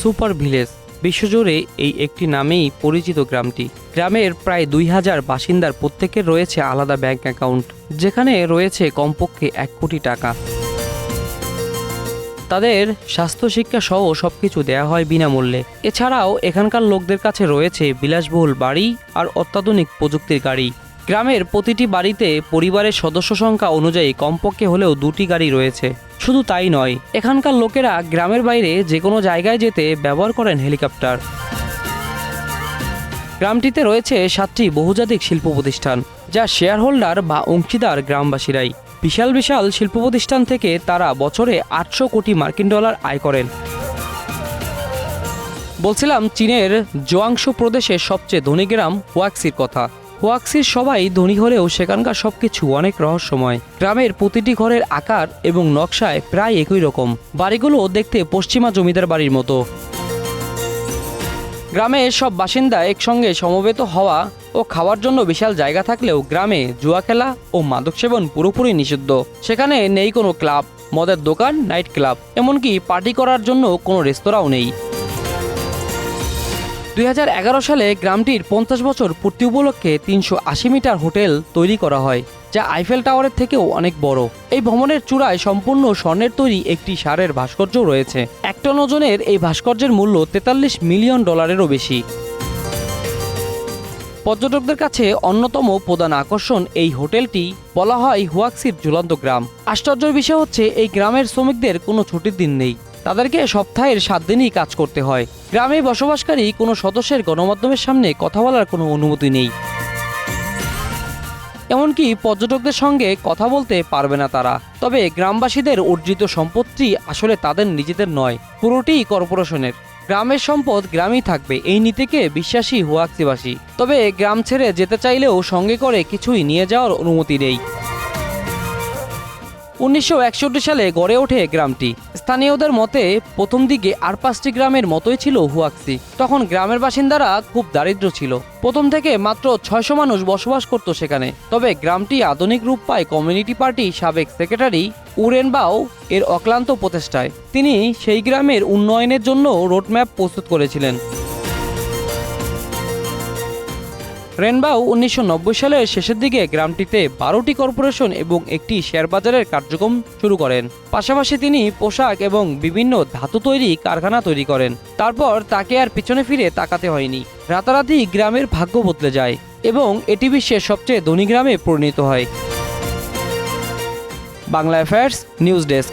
Super village. বিশ্বজুড়ে এই একটি নামেই পরিচিত গ্রামটি। গ্রামের প্রায় 2000 বাসিন্দার প্রত্যেকের রয়েছে আলাদা ব্যাংক অ্যাকাউন্ট, যেখানে রয়েছে কমপক্ষে 1 কোটি টাকা। তাদের স্বাস্থ্য শিক্ষা সহ সবকিছু দেয়া হয় বিনামূল্যে। এছাড়াও এখানকার লোকদের কাছে রয়েছে বিলাসবহুল বাড়ি আর অত্যাধুনিক প্রযুক্তির গাড়ি। গ্রামের প্রতিটি বাড়িতে পরিবারের সদস্য সংখ্যা অনুযায়ী কমপক্ষে হলেও 2টি গাড়ি রয়েছে। শুধু তাই নয়, এখানকার লোকেরা গ্রামের বাইরে যে কোনো জায়গায় যেতে ব্যবহার করেন হেলিকপ্টার। গ্রামটিতে রয়েছে 7টি বহুজাতিক শিল্প প্রতিষ্ঠান, যা শেয়ার হোল্ডার বা অংশীদার গ্রামবাসীরাই। বিশাল বিশাল শিল্প প্রতিষ্ঠান থেকে তারা বছরে 800 কোটি মার্কিন ডলার আয় করেন। বলছিলাম চীনের জোয়াংশু প্রদেশের সবচেয়ে ধনী গ্রাম হুয়াক্সির কথা। হুয়াক্সির সবাই ধনী হলেও সেখানকার সবকিছু অনেক রহস্যময়। গ্রামের প্রতিটি ঘরের আকার এবং নকশায় প্রায় একই রকম। বাড়িগুলো দেখতে পশ্চিমা জমিদার বাড়ির মতো। গ্রামের সব বাসিন্দা একসঙ্গে সমবেত হওয়া ও খাওয়ার জন্য বিশাল জায়গা থাকলেও গ্রামে জুয়া খেলা ও মাদক সেবন পুরোপুরি নিষিদ্ধ। সেখানে নেই কোনো ক্লাব, মদের দোকান, নাইট ক্লাব, এমনকি পার্টি করার জন্য কোনো রেস্তোরাঁও নেই। 2011 সালে গ্রামটির 50 বছর পূর্তি উপলক্ষে 380 মিটার হোটেল তৈরি করা হয়, যা আইফেল টাওয়ারের থেকেও অনেক বড়। এই ভবনের চূড়ায় সম্পূর্ণ স্বর্ণের তৈরি একটি ষাঁড়ের ভাস্কর্যও রয়েছে। 1 টন ওজনের এই ভাস্কর্যের মূল্য $43 মিলিয়ন বেশি। পর্যটকদের কাছে অন্যতম প্রধান আকর্ষণ এই হোটেলটি। বলা হয় হুয়াক্সির ঝুলন্ত গ্রাম। আশ্চর্যের বিষয় হচ্ছে এই গ্রামের শ্রমিকদের কোনো ছুটির দিন নেই। তাদেরকে সপ্তাহের 7 দিনই কাজ করতে হয়। গ্রামে বসবাসকারী কোনো সদস্যের গণমাধ্যমের সামনে কথা বলার কোনো অনুমতি নেই। এমনকি পর্যটকদের সঙ্গে কথা বলতে পারবে না তারা। তবে গ্রামবাসীদের অর্জিত সম্পত্তি আসলে তাদের নিজেদের নয়, পুরোটিই কর্পোরেশনের। গ্রামের সম্পদ গ্রামেই থাকবে, এই নীতিকে বিশ্বাসী হুয়াক্সিবাসী। তবে গ্রাম ছেড়ে যেতে চাইলেও সঙ্গে করে কিছুই নিয়ে যাওয়ার অনুমতি নেই। 1961 সালে গড়ে ওঠে গ্রামটি। স্থানীয়দের মতে প্রথম দিকে আর 5টি গ্রামের মতোই ছিল হুয়াক্সি। তখন গ্রামের বাসিন্দারা খুব দারিদ্র ছিল। প্রথম থেকে মাত্র 600 মানুষ বসবাস করত সেখানে। তবে গ্রামটি আধুনিক রূপ পায় কমিউনিটি পার্টির সাবেক সেক্রেটারি উরেনবাও এর অক্লান্ত প্রচেষ্টায়। তিনি সেই গ্রামের উন্নয়নের জন্য রোডম্যাপ প্রস্তুত করেছিলেন। রেনবাও 1990 সালের শেষের দিকে গ্রামটিতে 12টি কর্পোরেশন এবং একটি শেয়ার বাজারের কার্যক্রম শুরু করেন। পাশাপাশি তিনি পোশাক এবং বিভিন্ন ধাতু তৈরি কারখানা তৈরি করেন। তারপর তাকে আর পিছনে ফিরে তাকাতে হয়নি। রাতারাতি গ্রামের ভাগ্য বদলে যায় এবং এটি বিশ্বের সবচেয়ে ধনী গ্রামে পরিণত হয়। Bangla affairs news desk.